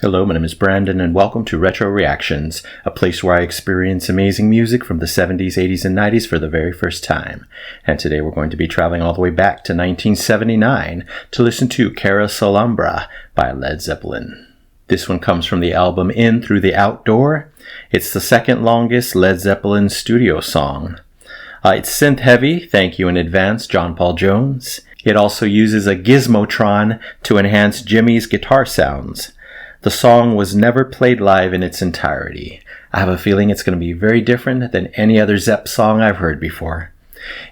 Hello, my name is Brandon, and welcome to Retro Reactions, a place where I experience amazing music from the 70s, 80s, and 90s for the very first time. And today we're going to be traveling all the way back to 1979 to listen to Carouselambra by Led Zeppelin. This one comes from the album In Through the Outdoor. It's the second longest Led Zeppelin studio song. It's synth heavy, thank you in advance, John Paul Jones. It also uses a gizmotron to enhance Jimmy's guitar sounds. The song was never played live in its entirety. I have a feeling it's going to be very different than any other Zepp song I've heard before.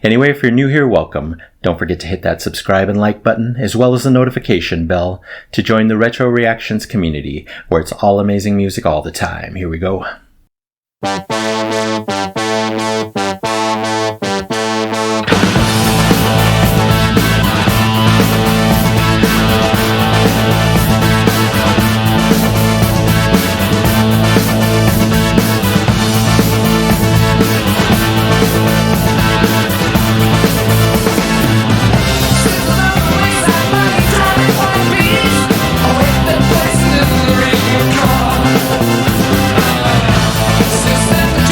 Anyway, if you're new here, welcome. Don't forget to hit that subscribe and like button, as well as the notification bell, to join the Retro Reactions community, where it's all amazing music all the time. Here we go. System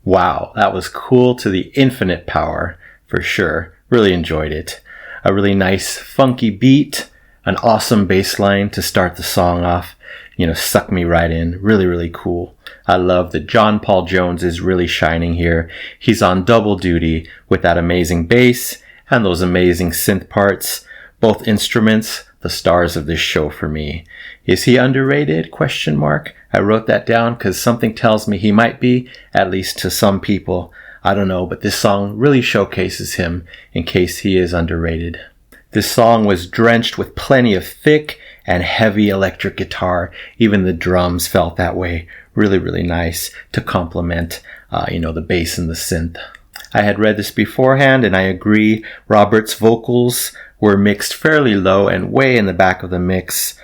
Wow, that was cool to the infinite power, for sure. Really enjoyed it. A really nice, funky beat, an awesome bass line to start the song off. Suck me right in. Really, really cool. I love that John Paul Jones is really shining here. He's on double duty with that amazing bass and those amazing synth parts. Both instruments, the stars of this show for me. Is he underrated? ? I wrote that down because something tells me he might be, at least to some people. I don't know, but this song really showcases him in case he is underrated. This song was drenched with plenty of thick and heavy electric guitar. Even the drums felt that way. Really, really nice to complement, the bass and the synth. I had read this beforehand and I agree. Robert's vocals were mixed fairly low and way in the back of the mix.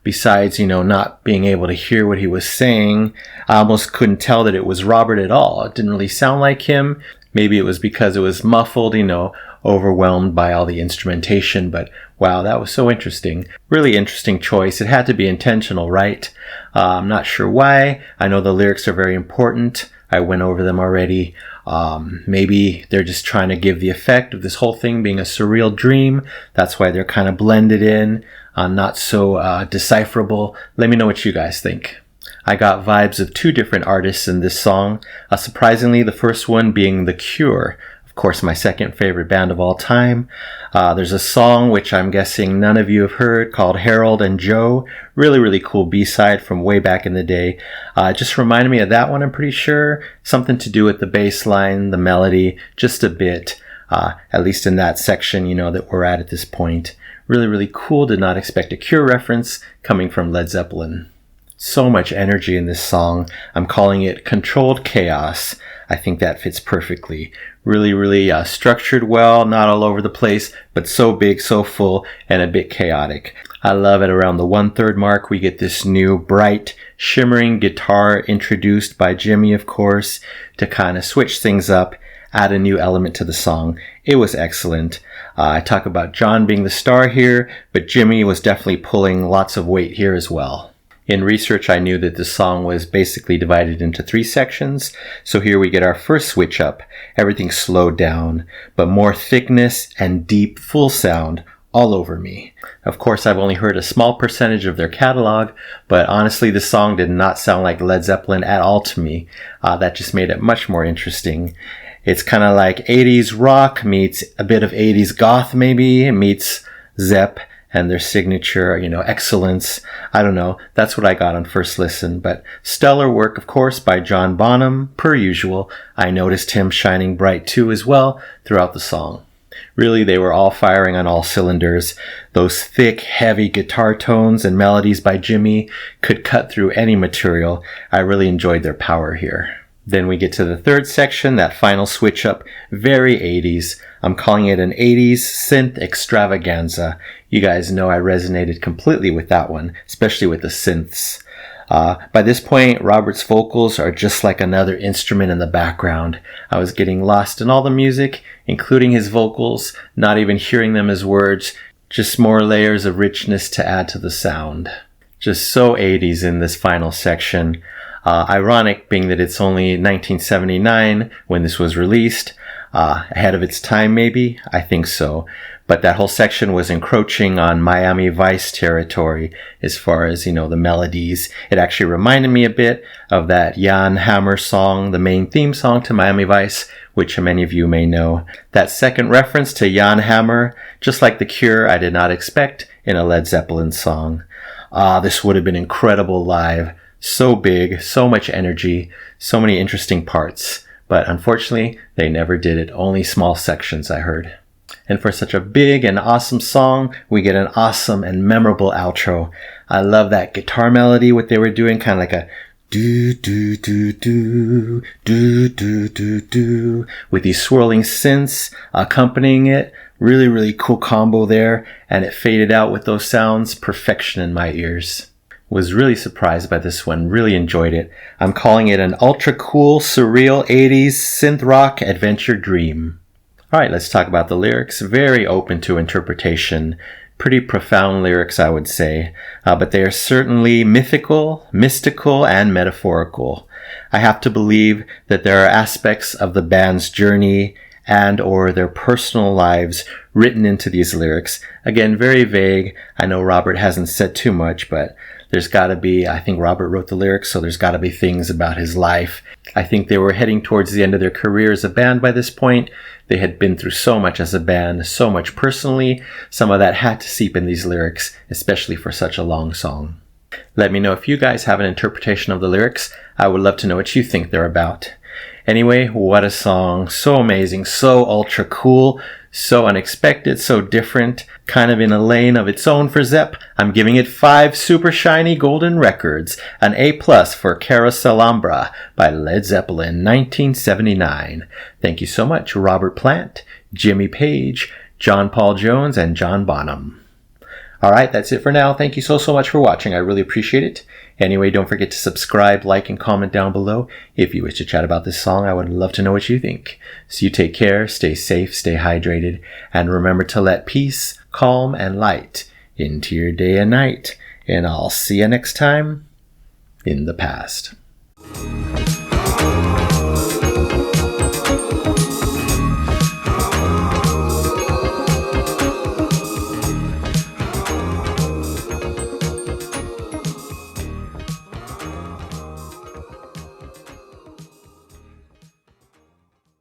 Besides, not being able to hear what he was saying, I almost couldn't tell that it was Robert at all. It didn't really sound like him. Maybe it was because it was muffled, overwhelmed by all the instrumentation. But wow, that was so interesting. Really interesting choice. It had to be intentional, right? I'm not sure why. I know the lyrics are very important. I went over them already. Maybe they're just trying to give the effect of this whole thing being a surreal dream. That's why they're kind of blended in, not so decipherable. Let me know what you guys think. I got vibes of two different artists in this song. Surprisingly, the first one being The Cure. Of course, my second favorite band of all time. There's a song which I'm guessing none of you have heard called Harold and Joe. Really, really cool B-side from way back in the day. Just reminded me of that one, I'm pretty sure. Something to do with the bass line, the melody, just a bit. At least in that section, that we're at this point. Really, really cool. Did not expect a Cure reference coming from Led Zeppelin. So much energy in this song. I'm calling it controlled chaos. I think that fits perfectly. Really, really structured well, not all over the place, but so big, so full, and a bit chaotic. I love it. Around the 1/3 mark, we get this new bright, shimmering guitar introduced by Jimmy, of course, to kind of switch things up, add a new element to the song. It was excellent. I talk about John being the star here, but Jimmy was definitely pulling lots of weight here as well. In research, I knew that the song was basically divided into 3 sections, so here we get our first switch up. Everything slowed down, but more thickness and deep, full sound all over me. Of course, I've only heard a small percentage of their catalog, but honestly, this song did not sound like Led Zeppelin at all to me. That just made it much more interesting. It's kind of like 80s rock meets a bit of 80s goth maybe, meets Zepp and their signature, excellence. I don't know. That's what I got on first listen. But stellar work, of course, by John Bonham, per usual. I noticed him shining bright too as well throughout the song. Really, they were all firing on all cylinders. Those thick, heavy guitar tones and melodies by Jimmy could cut through any material. I really enjoyed their power here. Then we get to the third section, that final switch up, very 80s. I'm calling it an 80s synth extravaganza. You guys know I resonated completely with that one, especially with the synths. By this point, Robert's vocals are just like another instrument in the background. I was getting lost in all the music, including his vocals, not even hearing them as words, just more layers of richness to add to the sound. Just so 80s in this final section. Ironic being that it's only 1979 when this was released. Ahead of its time, maybe? I think so. But that whole section was encroaching on Miami Vice territory as far as, the melodies. It actually reminded me a bit of that Jan Hammer song, the main theme song to Miami Vice, which many of you may know. That second reference to Jan Hammer, just like The Cure, I did not expect in a Led Zeppelin song. This would have been incredible live. So big, so much energy, so many interesting parts. But unfortunately, they never did it. Only small sections, I heard. And for such a big and awesome song, we get an awesome and memorable outro. I love that guitar melody, what they were doing, kind of like a do do do do do do do do, with these swirling synths accompanying it. Really, really cool combo there, and it faded out with those sounds. Perfection in my ears. Was really surprised by this one, really enjoyed it. I'm calling it an ultra cool, surreal 80s synth rock adventure dream. Alright, let's talk about the lyrics. Very open to interpretation. Pretty profound lyrics, I would say. But they are certainly mythical, mystical, and metaphorical. I have to believe that there are aspects of the band's journey and or their personal lives written into these lyrics. Again, very vague. I know Robert hasn't said too much, but there's got to be, I think Robert wrote the lyrics, so there's got to be things about his life. I think they were heading towards the end of their career as a band by this point. They had been through so much as a band, so much personally. Some of that had to seep in these lyrics, especially for such a long song. Let me know if you guys have an interpretation of the lyrics. I would love to know what you think they're about. Anyway, what a song. So amazing, so ultra cool, so unexpected, so different, kind of in a lane of its own for Zepp. I'm giving it 5 super shiny golden records, an A+ for Carouselambra by Led Zeppelin, 1979. Thank you so much, Robert Plant, Jimmy Page, John Paul Jones, and John Bonham. Alright, that's it for now. Thank you so much for watching. I really appreciate it. Anyway, don't forget to subscribe, like, and comment down below. If you wish to chat about this song, I would love to know what you think. So you take care, stay safe, stay hydrated, and remember to let peace, calm, and light into your day and night. And I'll see you next time in the past.